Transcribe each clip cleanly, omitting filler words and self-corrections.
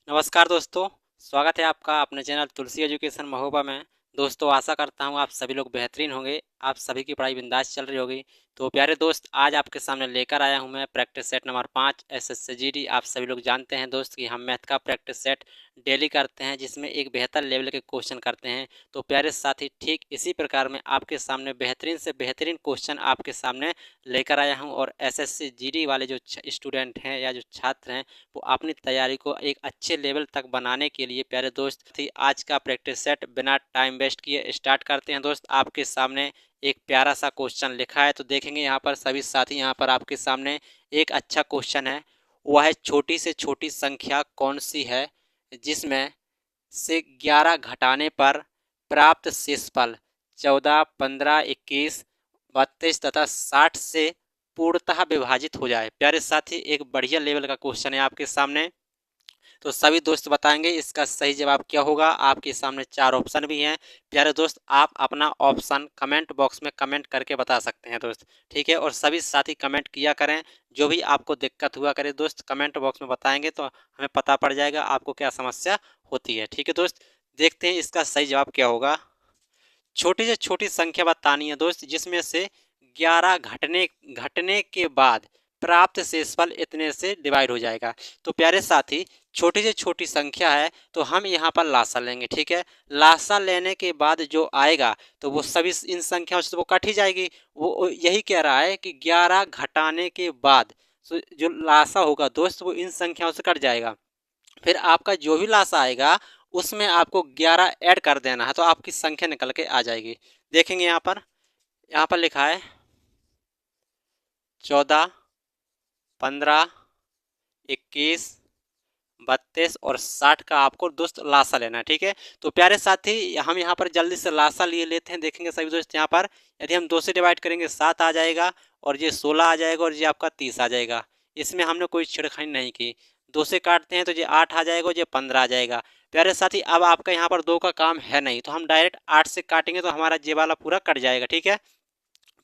नमस्कार दोस्तों। स्वागत है आपका अपने चैनल तुलसी एजुकेशन महोबा में। दोस्तों आशा करता हूँ आप सभी लोग बेहतरीन होंगे, आप सभी की पढ़ाई बिंदास चल रही होगी। तो प्यारे दोस्त, आज आपके सामने लेकर आया हूँ मैं प्रैक्टिस सेट नंबर 5 SSCGD। आप सभी लोग जानते हैं दोस्त कि हम मैथ का प्रैक्टिस सेट डेली करते हैं, जिसमें एक बेहतर लेवल के क्वेश्चन करते हैं। तो प्यारे साथी, ठीक इसी प्रकार में आपके सामने बेहतरीन से बेहतरीन क्वेश्चन आपके सामने लेकर आया हूँ। और SSCGD वाले जो स्टूडेंट हैं या जो छात्र हैं, वो अपनी तैयारी को एक अच्छे लेवल तक बनाने के लिए प्यारे दोस्त थी आज का प्रैक्टिस सेट बिना टाइम वेस्ट किए स्टार्ट करते हैं। दोस्त आपके सामने एक प्यारा सा क्वेश्चन लिखा है, तो देखेंगे यहाँ पर सभी साथी। यहाँ पर आपके सामने एक अच्छा क्वेश्चन है, वह है छोटी से छोटी संख्या कौन सी है जिसमें से 11 घटाने पर प्राप्त शेषफल 14, 15, 21, 32 तथा 60 से पूर्णतः विभाजित हो जाए। प्यारे साथी, एक बढ़िया लेवल का क्वेश्चन है आपके सामने। तो सभी दोस्त बताएंगे इसका सही जवाब क्या होगा। आपके सामने 4 ऑप्शन भी हैं। प्यारे दोस्त, आप अपना ऑप्शन कमेंट बॉक्स में कमेंट करके बता सकते हैं दोस्त, ठीक है। और सभी साथी कमेंट किया करें, जो भी आपको दिक्कत हुआ करे दोस्त कमेंट बॉक्स में बताएंगे तो हमें पता पड़ जाएगा आपको क्या समस्या होती है, ठीक है दोस्त। देखते हैं इसका सही जवाब क्या होगा। छोटी से छोटी संख्या बतानी है दोस्त, जिसमें से 11 घटने घटने के बाद प्राप्त शेषफल इतने से डिवाइड हो जाएगा। तो प्यारे साथी, छोटी से छोटी संख्या है तो हम यहाँ पर लासा लेंगे, ठीक है। लासा लेने के बाद जो आएगा तो वो सभी इन संख्याओं से वो कट ही जाएगी। वो यही कह रहा है कि 11 घटाने के बाद जो लासा होगा दोस्त वो इन संख्याओं से कट जाएगा। फिर आपका जो भी लासा आएगा उसमें आपको 11 ऐड कर देना है, तो आपकी संख्या निकल के आ जाएगी। देखेंगे यहाँ पर लिखा है 14, 15, 21, 32 और 60 का आपको दोस्त लासा लेना है, ठीक है। तो प्यारे साथी, हम यहाँ पर जल्दी से लासा लिए लेते हैं। देखेंगे सभी दोस्त, यहाँ पर यदि हम 2 से डिवाइड करेंगे 7 आ जाएगा, और ये 16 आ जाएगा, और ये आपका 30 आ जाएगा। इसमें हमने कोई छेड़खानी नहीं की। 2 से काटते हैं तो ये 8 आ जाएगा और ये 15 आ जाएगा। प्यारे साथी, अब आपका यहाँ पर 2 का काम है नहीं, तो हम डायरेक्ट 8 से काटेंगे तो हमारा ये वाला पूरा कट जाएगा, ठीक है।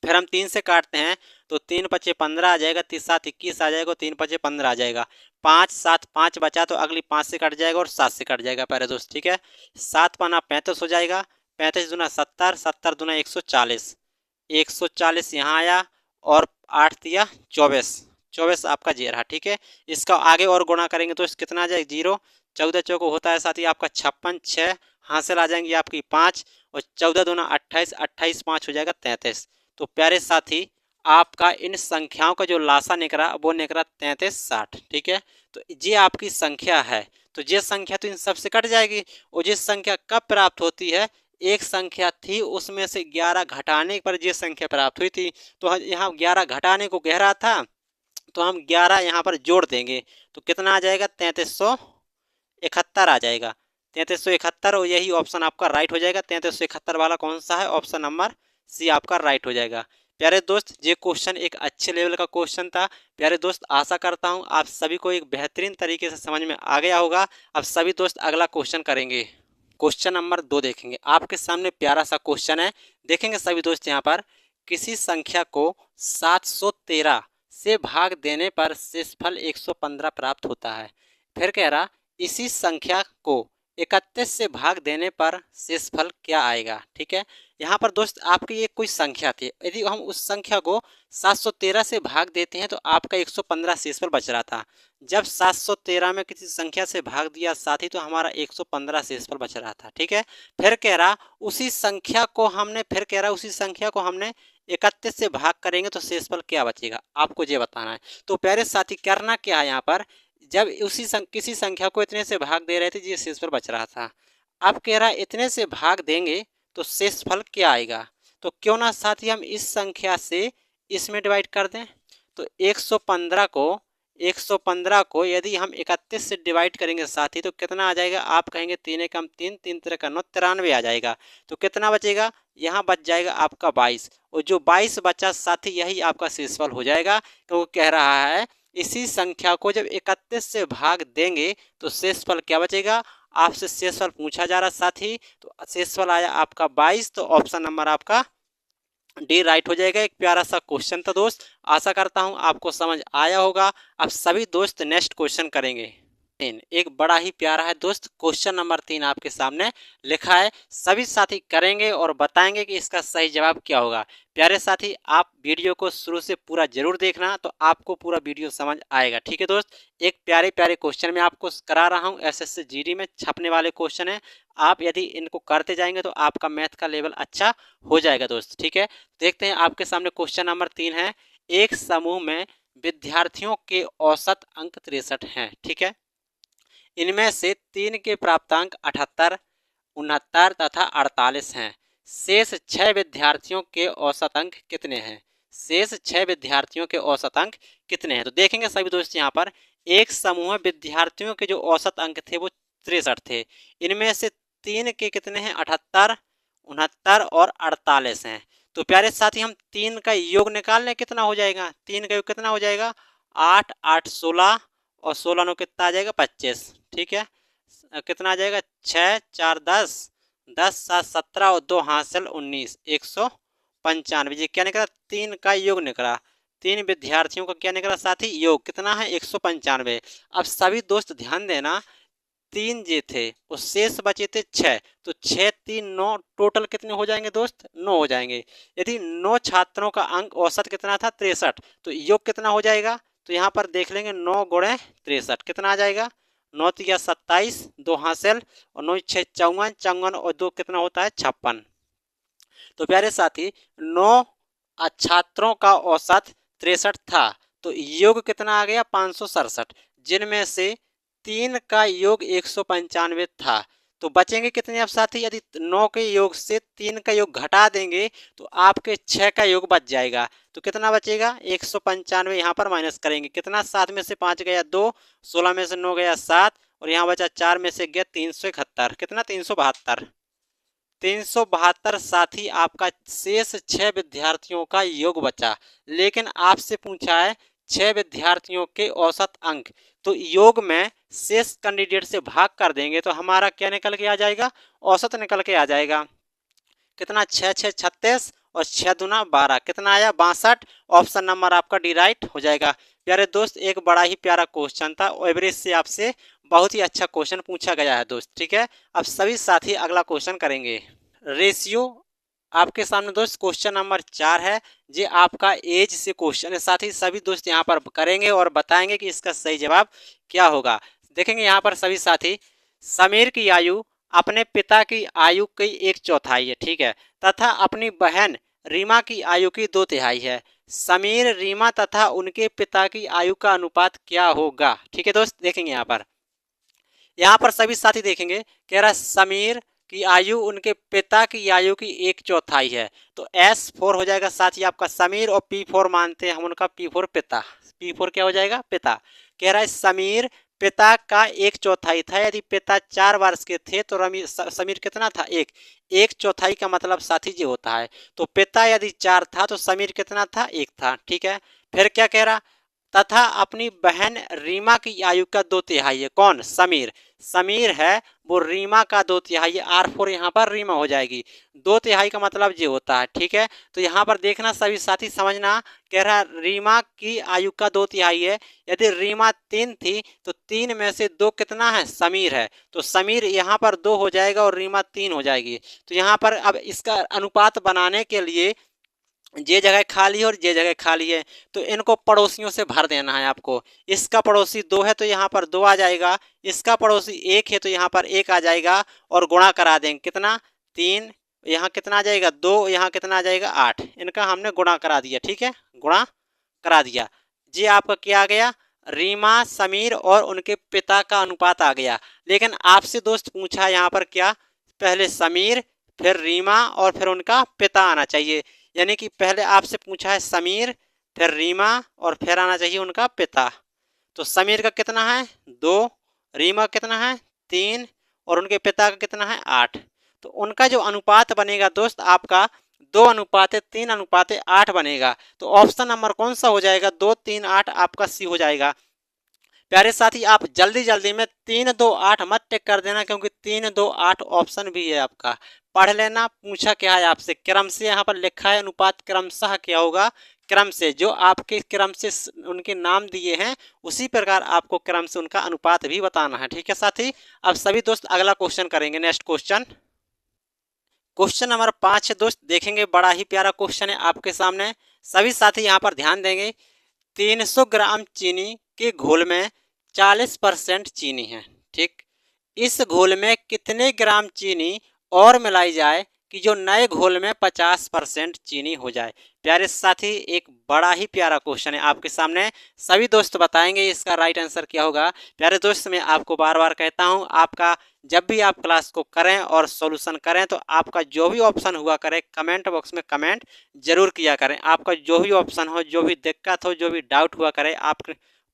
फिर हम 3 से काटते हैं तो 3 पचे 15 आ जाएगा, 3 7 21 आ जाएगा, 3 पचे 15 आ जाएगा। 5 7 5 बचा तो अगली 5 से कट जाएगा और 7 से कट जाएगा प्यारे दोस्त, ठीक है। 7 पाना 35 हो जाएगा, 35 दूना 70, 70 दूना 140, 140 यहाँ आया, और 8 दिया 24, 24 आपका जे रहा, ठीक है। इसका आगे और गुणा करेंगे तो कितना आ जाएगा, 0। 14 चौको होता है साथ ही आपका 56, 6 हासिल आ जाएंगी आपकी 5, और 14 दूना 28, 28 5 हो जाएगा 33। तो प्यारे साथी, आपका इन संख्याओं का जो लासा निकला वो निकला 3360, ठीक है। तो ये आपकी संख्या है, तो ये संख्या तो इन सबसे कट जाएगी। और ये संख्या कब प्राप्त होती है, एक संख्या थी उसमें से 11 घटाने पर ये संख्या प्राप्त हुई थी। तो यहाँ 11 घटाने को कह रहा था, तो हम 11 यहाँ पर जोड़ देंगे तो कितना आ जाएगा, 3371 आ जाएगा। 3371, और यही ऑप्शन आपका राइट हो जाएगा। 3371 वाला कौन सा है, ऑप्शन नंबर सी आपका राइट हो जाएगा। प्यारे दोस्त, ये क्वेश्चन एक अच्छे लेवल का क्वेश्चन था। प्यारे दोस्त, आशा करता हूँ आप सभी को एक बेहतरीन तरीके से समझ में आ गया होगा। अब सभी दोस्त अगला क्वेश्चन करेंगे। क्वेश्चन नंबर 2 देखेंगे। आपके सामने प्यारा सा क्वेश्चन है, देखेंगे सभी दोस्त। यहाँ पर किसी संख्या को 713 से भाग देने पर शेषफल 115 प्राप्त होता है। फिर कह रहा, इसी संख्या को 31 से भाग देने पर शेषफल क्या आएगा, ठीक है। यहाँ पर दोस्त आपकी ये कोई संख्या थी, यदि हम उस संख्या को 713 से भाग देते हैं तो आपका 115 शेषफल बच रहा था। जब 713 में किसी संख्या से भाग दिया साथी तो हमारा 115 शेषफल बच रहा था, ठीक है। फिर कह रहा उसी संख्या को हमने 31 से भाग करेंगे तो शेषफल क्या बचेगा, आपको ये बताना है। तो प्यारे साथी, करना क्या है यहाँ पर, जब किसी संख्या को इतने से भाग दे रहे थे, ये शेषफल बच रहा था। अब कह रहा इतने से भाग देंगे तो शेषफल क्या आएगा। तो क्यों ना साथी हम इस संख्या से इसमें डिवाइड कर दें। तो 115 को यदि हम 31 से डिवाइड करेंगे साथी तो कितना आ जाएगा, आप कहेंगे 3 एकम 3, 3 3 का 9, 93 आ जाएगा। तो कितना बचेगा, यहाँ बच जाएगा आपका 22, और जो 22 बचा साथी यही आपका शेषफल हो जाएगा। तो वो कह रहा है इसी संख्या को जब 31 से भाग देंगे तो शेषफल क्या बचेगा। आपसे शेषफल पूछा जा रहा साथी, तो शेषफल आया आपका 22, तो ऑप्शन नंबर आपका डी राइट हो जाएगा। एक प्यारा सा क्वेश्चन था दोस्त, आशा करता हूं आपको समझ आया होगा। अब सभी दोस्त नेक्स्ट क्वेश्चन करेंगे। 3 एक बड़ा ही प्यारा है दोस्त क्वेश्चन नंबर 3 आपके सामने लिखा है। सभी साथी करेंगे और बताएंगे कि इसका सही जवाब क्या होगा। प्यारे साथी आप वीडियो को शुरू से पूरा जरूर देखना तो आपको पूरा वीडियो समझ आएगा। ठीक है दोस्त, एक प्यारे प्यारे क्वेश्चन मैं आपको करा रहा हूँ, एसएससी जीडी में छपने वाले क्वेश्चन है। आप यदि इनको करते जाएंगे तो आपका मैथ का लेवल अच्छा हो जाएगा दोस्त। ठीक है, देखते हैं आपके सामने क्वेश्चन नंबर 3 है। एक समूह में विद्यार्थियों के औसत अंक 63 हैं। ठीक है, इनमें से 3 के प्राप्तांक 78, 69 तथा 48 हैं। शेष 6 विद्यार्थियों के औसत अंक कितने हैं? शेष 6 विद्यार्थियों के औसत अंक कितने हैं? तो देखेंगे सभी दोस्त यहाँ पर एक समूह में विद्यार्थियों के जो औसत अंक थे वो 63 थे। इनमें से 3 के कितने हैं? 78, 69 और 48 हैं। तो प्यारे साथी हम 3 का योग निकाल लें, कितना हो जाएगा? 3 का योग कितना हो जाएगा? 8, 8 16 और 16 9 कितना आ जाएगा? 25। ठीक है, कितना आ जाएगा? 6 4 10, 10 7 17 और 2 हासिल 19, 195। ये क्या निकला? 3 का योग निकला। 3 विद्यार्थियों का क्या निकला साथी? योग कितना है? 195। अब सभी दोस्त ध्यान देना, 3 जे थे और शेष बचे थे 6, तो 6 3 9 टोटल कितने हो जाएंगे दोस्त? 9 हो जाएंगे। यदि 9 छात्रों का अंक औसत कितना था? 63, तो योग कितना हो जाएगा? तो यहाँ पर देख लेंगे 9 गुणे 63 कितना आ जाएगा? 9 तिया 27, 2 हासिल और 9 6 54, 54 और 2 कितना होता है? 56। तो प्यारे साथी 9 छात्रों का औसत 63 था, तो योग कितना आ गया? 567, जिनमें से 3 का योग 195 था। तो बचेंगे कितने अब साथी? यदि 9 के योग से 3 का योग घटा देंगे तो आपके 6 का योग बच जाएगा। तो कितना बचेगा? 195 यहाँ पर माइनस करेंगे, कितना? 7 में से 5 गया 2, 16 में से 9 गया 7 और यहाँ बचा 4 में से गया 371, कितना? 372। 372 साथी आपका शेष 6 विद्यार्थियों का योग बचा। लेकिन आपसे पूछा है 6 विद्यार्थियों के औसत अंक, तो योग में शेष कैंडिडेट से भाग कर देंगे तो हमारा क्या निकल के आ जाएगा? औसत निकल के आ जाएगा। कितना? 6 6 36 और 6 दूना 12, कितना आया? 62। ऑप्शन नंबर आपका डी राइट हो जाएगा। प्यारे दोस्त एक बड़ा ही प्यारा क्वेश्चन था, एवरेज से आपसे बहुत ही अच्छा क्वेश्चन पूछा गया है दोस्त। ठीक है, अब सभी साथी अगला क्वेश्चन करेंगे। रेशियो आपके सामने दोस्त क्वेश्चन नंबर 4 है। ये आपका एज से क्वेश्चन है साथी, सभी दोस्त यहाँ पर करेंगे और बताएंगे कि इसका सही जवाब क्या होगा। देखेंगे यहाँ पर सभी साथी, समीर की आयु अपने पिता की आयु की 1/4 है। ठीक है, तथा अपनी बहन रीमा की आयु की 2/3 है। समीर, रीमा तथा उनके पिता की आयु का अनुपात क्या होगा? ठीक है दोस्त, देखेंगे यहाँ पर सभी साथी देखेंगे, कह रहा है समीर की आयु उनके पिता की आयु की 1/4 है। तो S4 हो जाएगा साथी आपका समीर, और P4 मानते हैं हम उनका, P4 पिता। P4 क्या हो जाएगा? पिता। कह रहा है समीर पिता का 1/4 था। यदि पिता 4 वर्ष के थे तो समीर कितना था? 1/4 का मतलब साथी जी होता है, तो पिता यदि 4 था तो समीर कितना था? 1 था। ठीक है, फिर क्या कह रहा? तथा अपनी बहन रीमा की आयु का 2/3 है। कौन? समीर। समीर है वो रीमा का 2/3 है। R4 यहाँ पर रीमा हो जाएगी। 2/3 का मतलब ये होता है। ठीक है, तो यहाँ पर देखना सभी साथी, समझना, कह रहा रीमा की आयु का 2/3 है। यदि रीमा 3 थी तो 3 में से 2 कितना है? समीर है। तो समीर यहाँ पर 2 हो जाएगा और रीमा 3 हो जाएगी। तो यहाँ पर अब इसका अनुपात बनाने के लिए ये जगह खाली है और ये जगह खाली है, तो इनको पड़ोसियों से भर देना है आपको। इसका पड़ोसी 2 है तो यहाँ पर 2 आ जाएगा, इसका पड़ोसी 1 है तो यहाँ पर 1 आ जाएगा, और गुणा करा देंगे, कितना? 3, यहाँ कितना आ जाएगा? 2, यहाँ कितना आ जाएगा? 8। इनका हमने गुणा करा दिया। ठीक है, गुणा करा दिया। ये आपका क्या आ गया? रीमा, समीर और उनके पिता का अनुपात आ गया। लेकिन आपसे दोस्त पूछा यहाँ पर क्या? पहले समीर, फिर रीमा और फिर उनका पिता आना चाहिए। यानी कि पहले आपसे पूछा है समीर, फिर रीमा और फिर आना चाहिए उनका पिता। तो समीर का कितना है? 2, रीमा कितना है? 3 और उनके पिता का कितना है? 8। तो उनका जो अनुपात बनेगा दोस्त आपका 2:3:8 बनेगा। तो ऑप्शन नंबर कौन सा हो जाएगा? 2 3 8 आपका सी हो जाएगा। प्यारे साथी आप जल्दी जल्दी में 3 2 8 मत टिक कर देना, क्योंकि 3 2 8 ऑप्शन भी है आपका, पढ़ लेना। पूछा क्या है आपसे? क्रम से यहाँ पर लिखा है अनुपात क्रमशः क्या होगा? क्रम से, जो आपके क्रम से उनके नाम दिए हैं उसी प्रकार आपको क्रम से उनका अनुपात भी बताना है। ठीक है साथी, अब सभी दोस्त अगला क्वेश्चन करेंगे। नेक्स्ट क्वेश्चन, क्वेश्चन नंबर 5 है दोस्त, देखेंगे बड़ा ही प्यारा क्वेश्चन है आपके सामने। सभी साथी यहाँ पर ध्यान देंगे। 300 ग्राम चीनी के घोल में 40% चीनी है। ठीक, इस घोल में कितने ग्राम चीनी और मिलाई जाए कि जो नए घोल में 50% चीनी हो जाए। प्यारे साथी, एक बड़ा ही प्यारा क्वेश्चन है आपके सामने। सभी दोस्त बताएंगे इसका राइट आंसर क्या होगा। प्यारे दोस्त, मैं आपको बार बार कहता हूं, आपका जब भी आप क्लास को करें और सॉल्यूशन करें तो आपका जो भी ऑप्शन हुआ करे कमेंट बॉक्स में कमेंट जरूर किया करें। आपका जो भी ऑप्शन हो, जो भी दिक्कत हो, जो भी डाउट हुआ करे, आप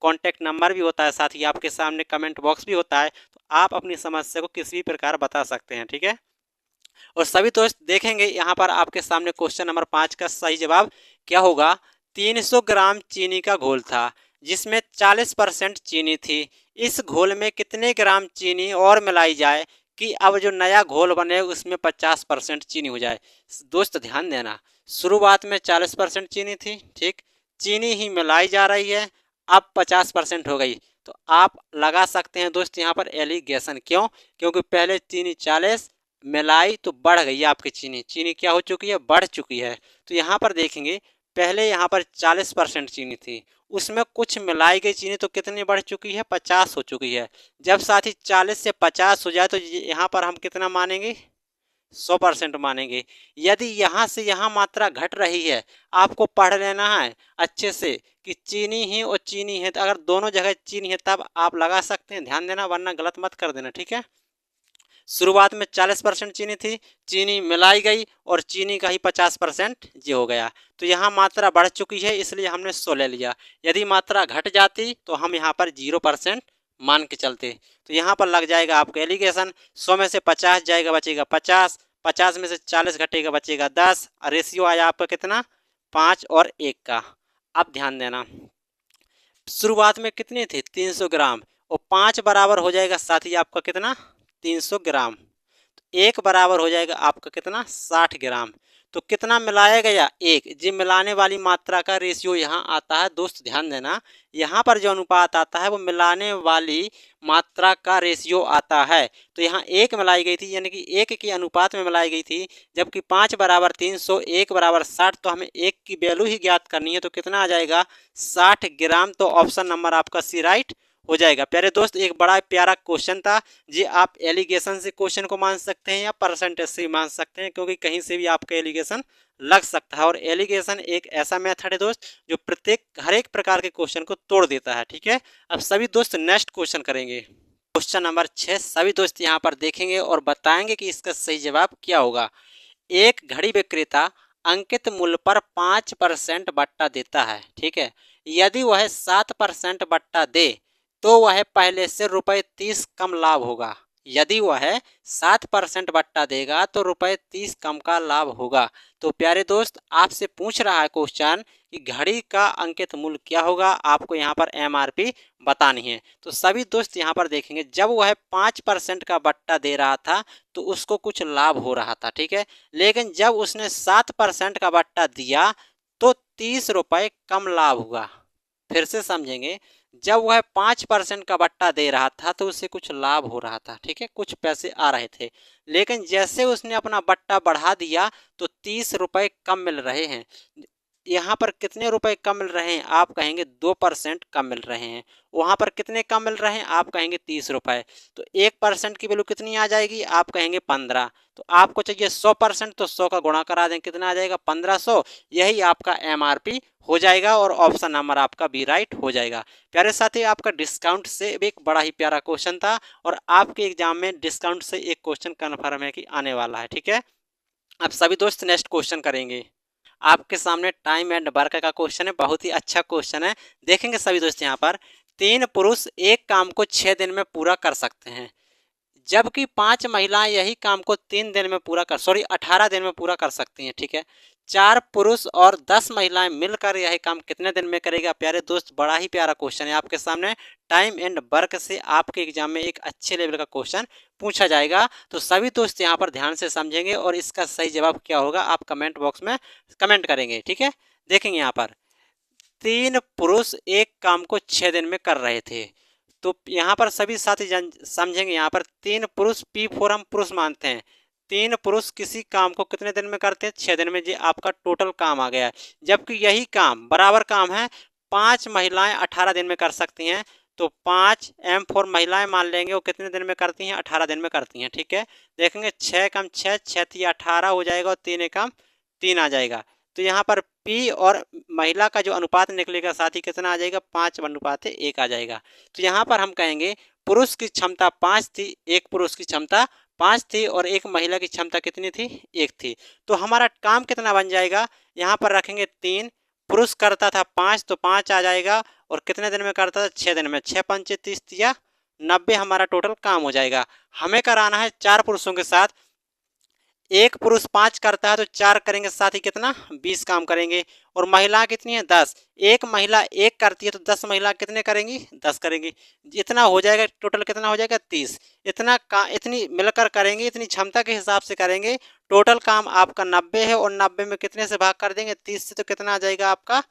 कॉन्टैक्ट नंबर भी होता है, साथ ही आपके सामने कमेंट बॉक्स भी होता है, तो आप अपनी समस्या को किसी भी प्रकार बता सकते हैं। ठीक है, और सभी दोस्त देखेंगे यहाँ पर आपके सामने क्वेश्चन नंबर 5 का सही जवाब क्या होगा। 300 ग्राम चीनी का घोल था जिसमें 40% चीनी थी। इस घोल में कितने ग्राम चीनी और मिलाई जाए कि अब जो नया घोल बने उसमें 50% चीनी हो जाए। दोस्त ध्यान देना, शुरुआत में 40% चीनी थी, ठीक, चीनी ही मिलाई जा रही है, अब 50% हो गई। तो आप लगा सकते हैं दोस्त यहाँ पर एलिगेशन, क्यों? क्योंकि पहले चीनी 40 मिलाई तो बढ़ गई है आपकी चीनी, चीनी क्या हो चुकी है, बढ़ चुकी है। तो यहाँ पर देखेंगे पहले यहाँ पर 40% चीनी थी, उसमें कुछ मिलाई गई चीनी तो कितनी बढ़ चुकी है, 50 हो चुकी है। जब साथ ही 40 से 50 हो जाए तो यहाँ पर हम कितना मानेंगे, 100% मानेंगे। यदि यहाँ से यहाँ मात्रा घट रही है, आपको पढ़ लेना है अच्छे से कि चीनी ही और चीनी है, तो अगर दोनों जगह चीनी है तब आप लगा सकते हैं, ध्यान देना वरना गलत मत कर देना। ठीक है, शुरुआत में 40% चीनी थी, चीनी मिलाई गई और चीनी का ही 50% ये हो गया। तो यहाँ मात्रा बढ़ चुकी है इसलिए हमने 100 ले लिया। यदि मात्रा घट जाती तो हम यहाँ पर 0% मान के चलते। तो यहाँ पर लग जाएगा आपका एलिगेशन, 100 में से 50 जाएगा बचेगा 50, 50 में से 40 घटेगा बचेगा 10, और रेशियो आया आपका कितना, 5 और 1 का। अब ध्यान देना, शुरुआत में कितनी थी, 300 ग्राम, और 5 बराबर हो जाएगा साथ ही आपका कितना, 300 ग्राम। तो 1 बराबर हो जाएगा आपका कितना, 60 ग्राम। तो कितना मिलाया गया, 1। जी मिलाने वाली मात्रा का रेशियो यहाँ आता है दोस्त, ध्यान देना, यहाँ पर जो अनुपात आता है वो मिलाने वाली मात्रा का रेशियो आता है। तो यहाँ 1 मिलाई गई थी, यानी कि 1 के अनुपात में मिलाई गई थी, जबकि 5 बराबर 300, 1 बराबर 60। तो हमें 1 की वैल्यू ही ज्ञात करनी है, तो कितना आ जाएगा, 60 ग्राम। तो ऑप्शन नंबर आपका सी राइट हो जाएगा। प्यारे दोस्त, एक बड़ा प्यारा क्वेश्चन था जी। आप एलिगेशन से क्वेश्चन को मान सकते हैं या परसेंटेज से मान सकते हैं, क्योंकि कहीं से भी आपका एलिगेशन लग सकता है। और एलिगेशन एक ऐसा मेथड है दोस्त जो हर एक प्रकार के क्वेश्चन को तोड़ देता है। ठीक है, अब सभी दोस्त नेक्स्ट क्वेश्चन करेंगे। क्वेश्चन नंबर 6 सभी दोस्त यहाँ पर देखेंगे और बताएंगे कि इसका सही जवाब क्या होगा। एक घड़ी विक्रेता अंकित मूल्य पर 5% बट्टा देता है, ठीक है। यदि वह 7% बट्टा दे तो वह पहले से ₹30 कम लाभ होगा। यदि वह 7% बट्टा देगा तो ₹30 कम का लाभ होगा। तो प्यारे दोस्त, आपसे पूछ रहा है क्वेश्चन कि घड़ी का अंकित मूल्य क्या होगा, आपको यहाँ पर MRP बतानी है। तो सभी दोस्त यहाँ पर देखेंगे, जब वह 5% का बट्टा दे रहा था तो उसको कुछ लाभ हो रहा था, ठीक है। लेकिन जब उसने 7% का बट्टा दिया तो 30 रुपये कम लाभ हुआ। फिर से समझेंगे, जब वह 5% का बट्टा दे रहा था तो उससे कुछ लाभ हो रहा था, ठीक है, कुछ पैसे आ रहे थे। लेकिन जैसे उसने अपना बट्टा बढ़ा दिया तो 30 रुपये कम मिल रहे हैं। यहाँ पर कितने रुपए कम मिल रहे हैं, आप कहेंगे 2% कम मिल रहे हैं। वहाँ पर कितने कम मिल रहे हैं, आप कहेंगे 30 रुपये। तो 1% की वैल्यू कितनी आ जाएगी, आप कहेंगे 15। तो आपको चाहिए 100%, तो 100 का गुणा करा दें, कितना आ जाएगा, 1500। यही आपका MRP हो जाएगा और ऑप्शन नंबर आपका बी राइट हो जाएगा। प्यारे साथी, आपका डिस्काउंट से एक बड़ा ही प्यारा क्वेश्चन था और आपके एग्जाम में डिस्काउंट से एक क्वेश्चन कन्फर्म है कि आने वाला है, ठीक है। अब सभी दोस्त नेक्स्ट क्वेश्चन करेंगे। आपके सामने टाइम एंड वर्क का क्वेश्चन है, बहुत ही अच्छा क्वेश्चन है। देखेंगे सभी दोस्त, यहाँ पर 3 पुरुष एक काम को 6 दिन में पूरा कर सकते हैं, जबकि 5 महिलाएं यही काम को 3 दिन में 18 दिन में पूरा कर सकती हैं, ठीक है। 4 पुरुष और 10 महिलाएं मिलकर यही काम कितने दिन में करेगा। प्यारे दोस्त, बड़ा ही प्यारा क्वेश्चन है आपके सामने। टाइम एंड वर्क से आपके एग्जाम में एक अच्छे लेवल का क्वेश्चन पूछा जाएगा। तो सभी दोस्त यहाँ पर ध्यान से समझेंगे और इसका सही जवाब क्या होगा आप कमेंट बॉक्स में कमेंट करेंगे, ठीक है। देखेंगे यहाँ पर 3 पुरुष एक काम को 6 दिन में कर रहे थे। तो यहाँ पर सभी साथी समझेंगे, यहाँ पर 3 पुरुष पी फोर हम पुरुष मानते हैं। 3 पुरुष किसी काम को कितने दिन में करते हैं? 6 दिन में। जी आपका टोटल काम आ गया। जबकि यही काम बराबर काम है 5 महिलाएं 18 दिन में कर सकती हैं। तो 5 M4 महिलाएं मान लेंगे, वो कितने दिन में करती हैं? 18 दिन में करती हैं। ठीक है, देखेंगे 6 कम 6, 6 18 हो जाएगा और 3 एकम 3 आ जाएगा। तो यहाँ पर पी और महिला का जो अनुपात निकलेगा साथी कितना आ जाएगा? 5:1 आ जाएगा। तो यहाँ पर हम कहेंगे पुरुष की क्षमता 5 थी, एक पुरुष की क्षमता 5 थी और एक महिला की क्षमता कितनी थी? 1 थी। तो हमारा काम कितना बन जाएगा? यहाँ पर रखेंगे 3, पुरुष करता था 5 तो 5 आ जाएगा और कितने दिन में करता था? 6 दिन में। 6 पंचे 30 या 90 हमारा टोटल काम हो जाएगा। हमें कराना है 4 पुरुषों के साथ। एक पुरुष 5 करता है तो 4 करेंगे साथ ही कितना? 20 काम करेंगे। और महिला कितनी है? 10। एक महिला 1 करती है तो 10 महिला कितने करेंगी? 10 करेंगी। इतना हो जाएगा, टोटल कितना हो जाएगा? 30। इतनी मिलकर करेंगे, इतनी क्षमता के हिसाब से करेंगे। टोटल काम आपका 90 है और 90 में कितने से भाग कर देंगे? 30 से। तो कितना आ जाएगा आपका?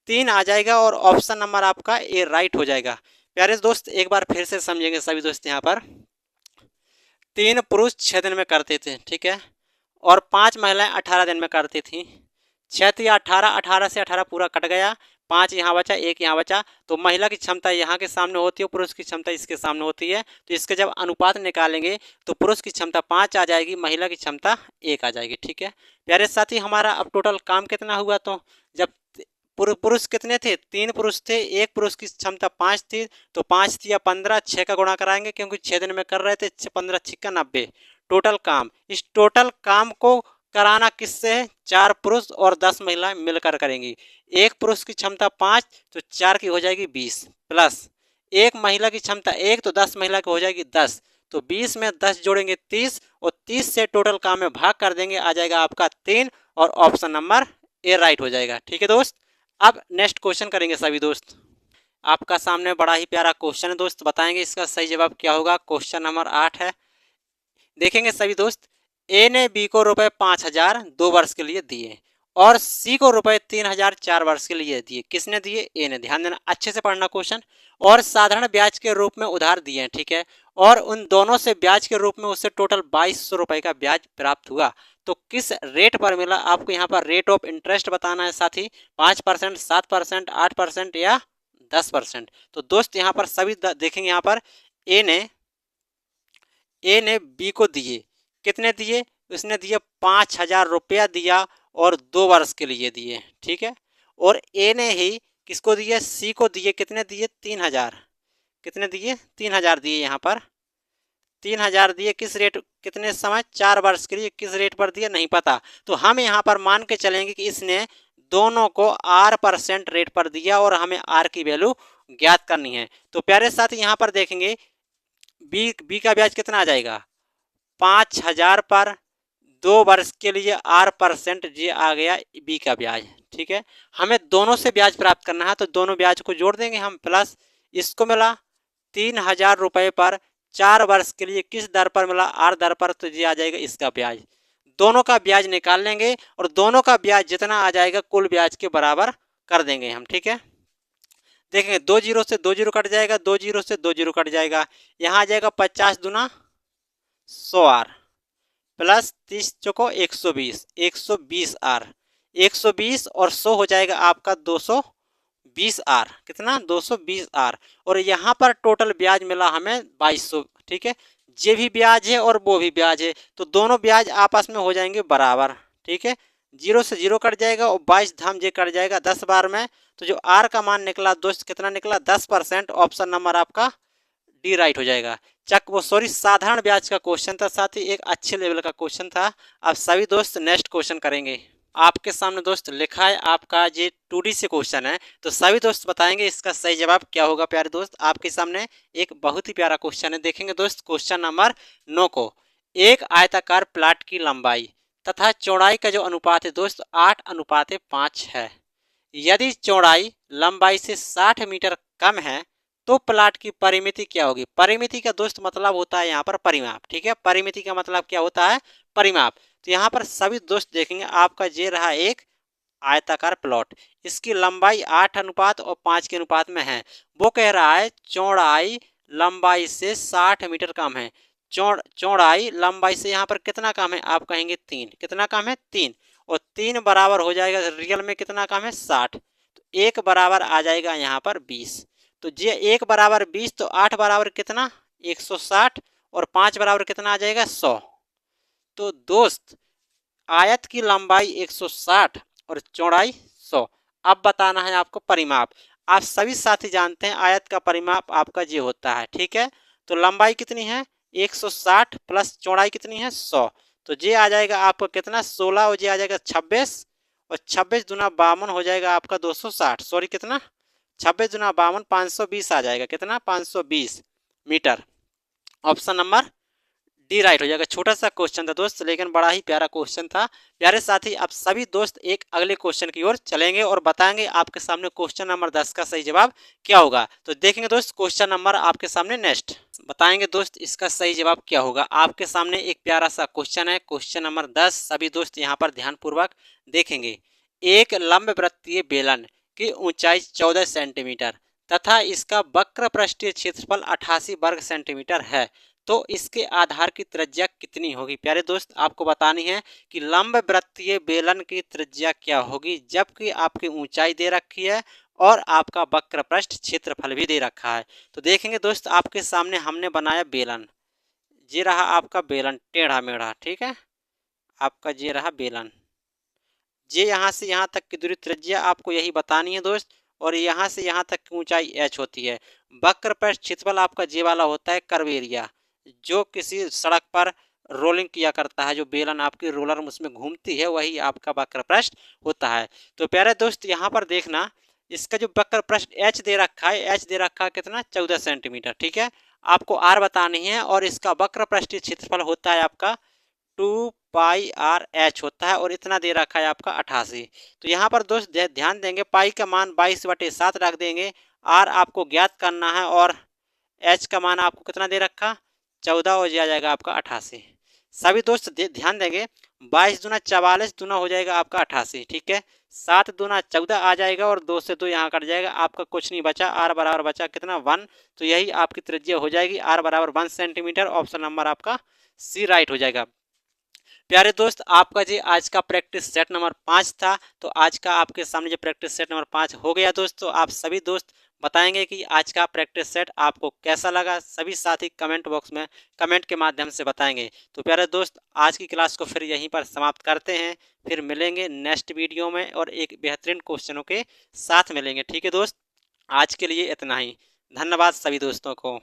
3 आ जाएगा और ऑप्शन नंबर आपका ए राइट हो जाएगा। प्यारे दोस्त एक बार फिर से समझेंगे सभी दोस्त। यहाँ पर 3 पुरुष 6 दिन में करते थे, ठीक है, और 5 महिलाएं 18 दिन में करती थी। 6 या 18, 18 से 18 पूरा कट गया, 5 यहाँ बचा, 1 यहाँ बचा। तो महिला की क्षमता यहाँ के सामने होती है, पुरुष की क्षमता इसके सामने होती है। तो इसके जब अनुपात निकालेंगे तो पुरुष की क्षमता 5 आ जाएगी, महिला की क्षमता 1 आ जाएगी। ठीक है प्यारे साथी, हमारा अब टोटल काम कितना हुआ? तो जब पुरुष कितने थे? 3 पुरुष थे, एक पुरुष की क्षमता 5 थी। तो 5 या 15, 6 का गुणा कराएंगे क्योंकि 6 दिन में कर रहे थे। 15 6 90 टोटल काम। इस टोटल काम को कराना किससे है? 4 पुरुष और 10 महिलाएं मिलकर करेंगी। एक पुरुष की क्षमता 5 तो 4 की हो जाएगी 20, प्लस एक महिला की क्षमता 1 तो 10 महिला की हो जाएगी 10। तो 20 में 10 जोड़ेंगे 30 और 30 से टोटल काम में भाग कर देंगे, आ जाएगा आपका 3 और ऑप्शन नंबर ए राइट हो जाएगा। ठीक है दोस्त, अब नेक्स्ट क्वेश्चन करेंगे सभी दोस्त। आपका सामने बड़ा ही प्यारा क्वेश्चन है दोस्त, बताएंगे इसका सही जवाब क्या होगा। क्वेश्चन नंबर 8 है, देखेंगे सभी दोस्त। ए ने बी को रुपए 5,000 2 वर्ष के लिए दिए और सी को रुपए 3,000 4 वर्ष के लिए दिए। किसने दिए? ए ने। ध्यान देना, अच्छे से पढ़ना क्वेश्चन। और साधारण ब्याज के रूप में उधार दिए हैं, ठीक है, और उन दोनों से ब्याज के रूप में उससे टोटल 2200 रुपए का ब्याज प्राप्त हुआ। तो किस रेट पर मिला? आपको यहाँ पर रेट ऑफ इंटरेस्ट बताना है साथी। 5%, 7%, 8% या 10%। तो दोस्त यहाँ पर सभी देखेंगे, यहाँ पर ए ने बी को दिए, कितने दिए? उसने दिए 5,000 रुपया दिया और 2 वर्ष के लिए दिए, ठीक है। और ए ने ही किसको दिए? सी को दिए, कितने दिए? 3,000। कितने दिए? 3,000 दिए। यहाँ पर 3,000 दिए, किस रेट, कितने समय? 4 वर्ष के लिए। किस रेट पर दिए? नहीं पता। तो हम यहाँ पर मान के चलेंगे कि इसने दोनों को R% रेट पर दिया और हमें R की वैल्यू ज्ञात करनी है। तो प्यारे साथी यहाँ पर देखेंगे बी का ब्याज कितना आ जाएगा? 5,000 पर 2 वर्ष के लिए R%, ये आ गया बी का ब्याज। ठीक है, हमें दोनों से ब्याज प्राप्त करना है तो दोनों ब्याज को जोड़ देंगे हम, प्लस इसको मिला 3,000 रुपए पर 4 वर्ष के लिए किस दर पर मिला? R दर पर। तो ये आ जाएगा इसका ब्याज। दोनों का ब्याज निकाल लेंगे और दोनों का ब्याज जितना आ जाएगा कुल ब्याज के बराबर कर देंगे हम। ठीक है, देखेंगे 2 जीरो से 2 जीरो कट जाएगा, 2 जीरो से 2 जीरो कट जाएगा। यहाँ आ जाएगा 50 दूना 100 R प्लस 30 चौको 120, 120 R। 120 और 100 हो जाएगा आपका 220 R। कितना? 220 R। और यहाँ पर टोटल ब्याज मिला हमें 2200। ठीक है, ये भी ब्याज है और वो भी ब्याज है, तो दोनों ब्याज आपस में हो जाएंगे बराबर। ठीक है, 0 से 0 कट जाएगा और 22 धाम जे कट जाएगा 10 बार में। तो जो R का मान निकला दोस्त कितना निकला? 10%। ऑप्शन नंबर आपका डी राइट हो जाएगा। साधारण ब्याज का क्वेश्चन था साथी, एक अच्छे लेवल का क्वेश्चन था। अब सभी दोस्त नेक्स्ट क्वेश्चन करेंगे। आपके सामने दोस्त लिखा है आपका ये 2D से क्वेश्चन है, तो सभी दोस्त बताएंगे इसका सही जवाब क्या होगा। प्यारे दोस्त आपके सामने एक बहुत ही प्यारा क्वेश्चन है, देखेंगे दोस्त क्वेश्चन नंबर 9 को। एक आयताकार प्लाट की लंबाई तथा चौड़ाई का जो अनुपात है दोस्त 8:5 है। यदि चौड़ाई लंबाई से 60 मीटर कम है तो प्लाट की परिमिति क्या होगी? परिमिति का दोस्त मतलब होता है यहाँ पर परिमाप। ठीक है, परिमिति का मतलब क्या होता है? परिमाप। तो यहाँ पर सभी दोस्त देखेंगे आपका ये रहा एक आयताकार प्लॉट। इसकी लंबाई 8 अनुपात और 5 के अनुपात में है। वो कह रहा है चौड़ाई लंबाई से 60 मीटर कम है। चौड़ाई लंबाई से यहाँ पर कितना कम है, आप कहेंगे 3। कितना कम है, 3। और 3 बराबर हो जाएगा रियल में कितना कम है, 60। तो 1 बराबर आ जाएगा यहाँ पर 20। तो ये 1 बराबर 20, तो 8 बराबर कितना, 160, और 5 बराबर कितना आ जाएगा, 100। तो दोस्त आयत की लंबाई 160 और चौड़ाई 100। अब बताना है आपको परिमाप। आप सभी साथी जानते हैं आयत का परिमाप आपका ये होता है, ठीक है। तो लंबाई कितनी है, 160 प्लस चौड़ाई कितनी है, 100। तो ये आ जाएगा आपका कितना, 16, और ये आ जाएगा 26, और 26 दूना 52 हो जाएगा आपका 260। सॉरी कितना, 26 दूना 52, 520 आ जाएगा। कितना, 520 metre. Option number D right हो जाएगा। छोटा सा क्वेश्चन था दोस्त, लेकिन बड़ा ही प्यारा क्वेश्चन था। प्यारे साथी, आप सभी दोस्त एक अगले क्वेश्चन की ओर चलेंगे और बताएंगे आपके सामने क्वेश्चन नंबर 10 का सही जवाब क्या होगा। तो देखेंगे दोस्त क्वेश्चन नंबर आपके सामने नेक्स्ट बताएंगे दोस्त इसका सही जवाब क्या होगा। आपके सामने एक प्यारा सा क्वेश्चन है, क्वेश्चन नंबर 10। सभी दोस्त यहाँ पर ध्यानपूर्वक देखेंगे। एक लंब वृत्तीय बेलन की ऊंचाई 14 सेंटीमीटर तथा इसका वक्र पृष्ठीय क्षेत्रफल 88 वर्ग सेंटीमीटर है, तो इसके आधार की त्रिज्या कितनी होगी। प्यारे दोस्त, आपको बतानी है कि लंब वृत्तीय बेलन की त्रिज्या क्या होगी, जबकि आपकी ऊंचाई दे रखी है और आपका वक्र पृष्ठ क्षेत्रफल भी दे रखा है। तो देखेंगे दोस्त, आपके सामने हमने बनाया बेलन। ये रहा आपका बेलन टेढ़ा मेढ़ा, ठीक है। आपका ये रहा बेलन। ये यहाँ से यहाँ तक की दूरी त्रिज्या आपको यही बतानी है दोस्त, और यहाँ से यहाँ तक की ऊंचाई h होती है। वक्र पृष्ठ क्षेत्रफल आपका जे वाला होता है कर्व एरिया, जो किसी सड़क पर रोलिंग किया करता है, जो बेलन आपकी रोलर उसमें घूमती है, वही आपका वक्र पृष्ठ होता है। तो प्यारे दोस्त यहाँ पर देखना, इसका जो वक्र पृष्ठ h दे रखा है, h दे रखा है कितना, 14 सेंटीमीटर, ठीक है। आपको r बतानी है, और इसका वक्र पृष्ठीय क्षेत्रफल होता है आपका 2πr/h होता है, और इतना दे रखा है आपका 88। तो यहाँ पर दोस्त ध्यान देंगे, पाई का मान 22/7 रख देंगे। आर आपको ज्ञात करना है, और एच का मान आपको कितना दे रखा, 14, और आ जाएगा आपका 88। सभी दोस्त ध्यान देंगे, 22 दूना 44 दूना हो जाएगा आपका 88, ठीक है। 7 दूना 14 आ जाएगा, और 2 से 2 यहाँ कट जाएगा, आपका कुछ नहीं बचा। आर बराबर बचा कितना, 1। तो यही आपकी त्रिज्या हो जाएगी, आर बराबर 1 सेंटीमीटर। ऑप्शन नंबर आपका सी राइट हो जाएगा। प्यारे दोस्त, आपका जी आज का प्रैक्टिस सेट नंबर 5 था। तो आज का आपके सामने जो प्रैक्टिस सेट नंबर 5 हो गया दोस्तों। आप सभी दोस्त बताएंगे कि आज का प्रैक्टिस सेट आपको कैसा लगा। सभी साथी कमेंट बॉक्स में कमेंट के माध्यम से बताएंगे। तो प्यारे दोस्त, आज की क्लास को फिर यहीं पर समाप्त करते हैं। फिर मिलेंगे नेक्स्ट वीडियो में, और एक बेहतरीन क्वेश्चनों के साथ मिलेंगे, ठीक है दोस्त। आज के लिए इतना ही। धन्यवाद सभी दोस्तों को।